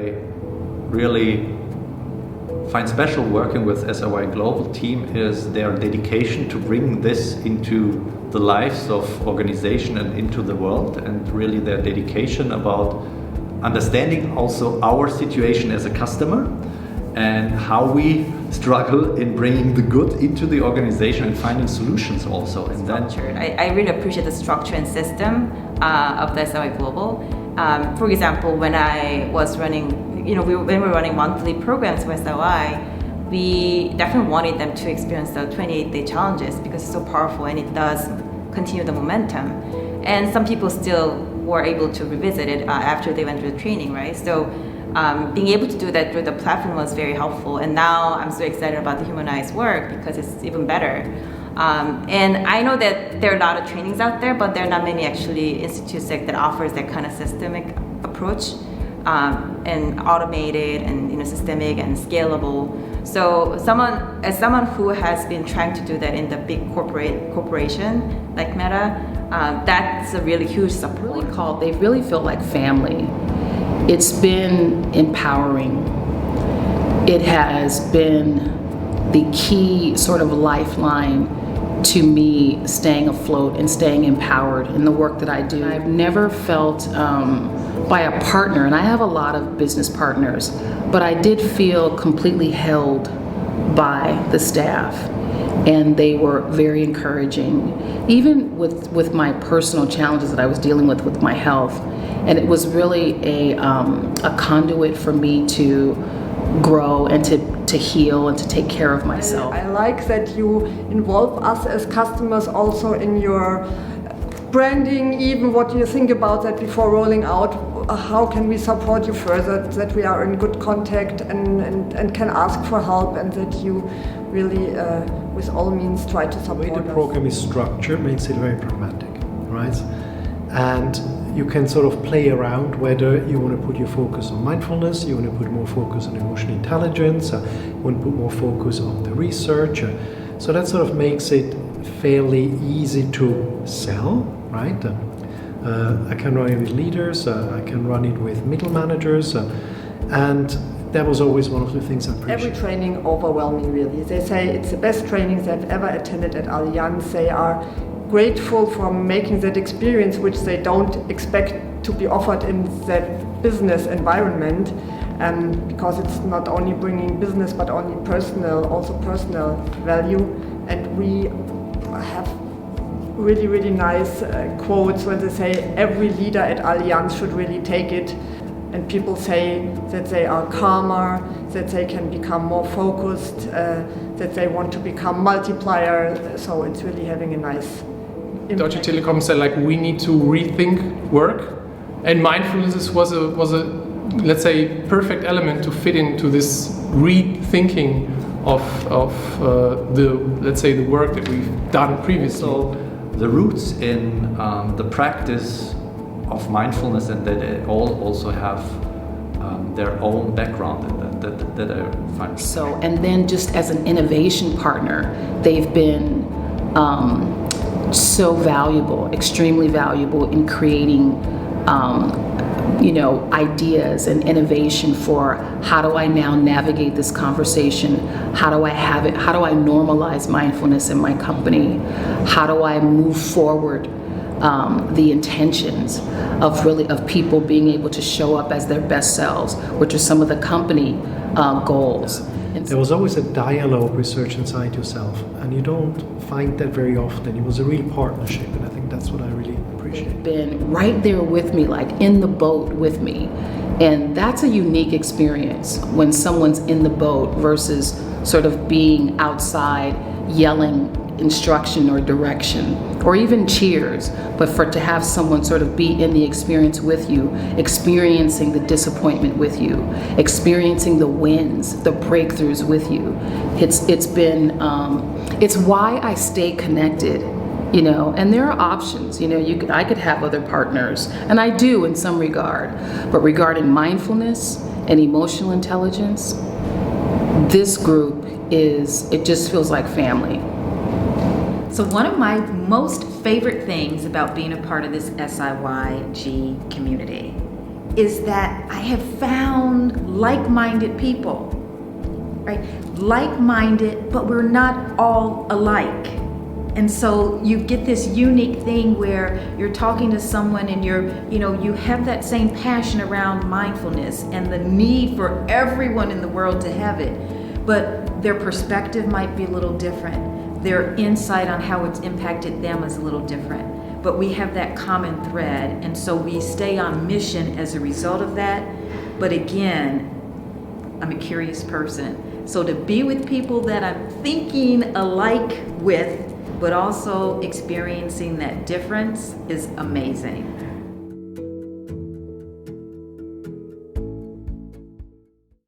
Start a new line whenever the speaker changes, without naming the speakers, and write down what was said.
I really find special working with SIY Global team is their dedication to bring this into the lives of organization and into the world, and really their dedication about understanding also our situation as a customer and how we struggle in bringing the good into the organization and finding solutions also. And then
I really appreciate the structure and system of the SIY Global. For example, when I was running, when we were running monthly programs with SIY, we definitely wanted them to experience the 28-day challenges because it's so powerful and it does continue the momentum. And some people still were able to revisit it after they went through the training, right? So being able to do that through the platform was very helpful. And now I'm so excited about the humanized work because it's even better. And I know that there are a lot of trainings out there, but there are not many actually institutes that offers that kind of systemic approach and automated and systemic and scalable. So as someone who has been trying to do that in the big corporation like Meta, that's a really huge support.
They really feel like family. It's been empowering. It has been the key sort of lifeline to me staying afloat and staying empowered in the work that I do. I've never felt by a partner, and I have a lot of business partners, but I did feel completely held by the staff, and they were very encouraging, even with my personal challenges that I was dealing with my health. And it was really a conduit for me to grow and to heal and to take care of myself.
I like that you involve us as customers also in your branding, even what you think about that before rolling out. How can we support you further, that we are in good contact and can ask for help, and that you really, with all means, try to support us.
The way the program is structured makes it very pragmatic, right? And you can sort of play around whether you want to put your focus on mindfulness, you want to put more focus on emotional intelligence, you want to put more focus on the research. So that sort of makes it fairly easy to sell, right? I can run it with leaders, I can run it with middle managers, and that was always one of the things I appreciate.
Every training overwhelming, really. They say it's the best trainings they've ever attended at Allianz. They are grateful for making that experience, which they don't expect to be offered in that business environment, because it's not only bringing business but also personal value. And we have really, really nice quotes when they say every leader at Allianz should really take it. And people say that they are calmer, that they can become more focused, that they want to become multiplier. So it's really having a nice impact.
Deutsche Telekom said, like, we need to rethink work, and mindfulness was a let's say perfect element to fit into this rethinking of the work that we've done previously.
So the roots in the practice of mindfulness, and that they all also have their own background, and that I find
so. And then just as an innovation partner, they've been so valuable, extremely valuable in creating ideas and innovation for how do I now navigate this conversation? How do I have it? How do I normalize mindfulness in my company? How do I move forward the intentions of people being able to show up as their best selves, which are some of the company goals.
There was always a dialogue with Search Inside Yourself, and you don't find that very often. It was a real partnership, and I think that's what I really appreciate.
Been right there with me, like in the boat with me, and that's a unique experience when someone's in the boat versus sort of being outside yelling instruction or direction or even cheers, but to have someone sort of be in the experience with you, experiencing the disappointment with you, experiencing the wins, the breakthroughs with you. It's been it's why I stay connected, and there are options. I could have other partners, and I do in some regard, but regarding mindfulness and emotional intelligence, this group it just feels like family.
So one of my most favorite things about being a part of this SIYG community is that I have found like-minded people, right? Like-minded, but we're not all alike. And so you get this unique thing where you're talking to someone and you have that same passion around mindfulness and the need for everyone in the world to have it, but their perspective might be a little different. Their insight on how it's impacted them is a little different. But we have that common thread, and so we stay on mission as a result of that. But again, I'm a curious person. So to be with people that I'm thinking alike with, but also experiencing that difference is amazing.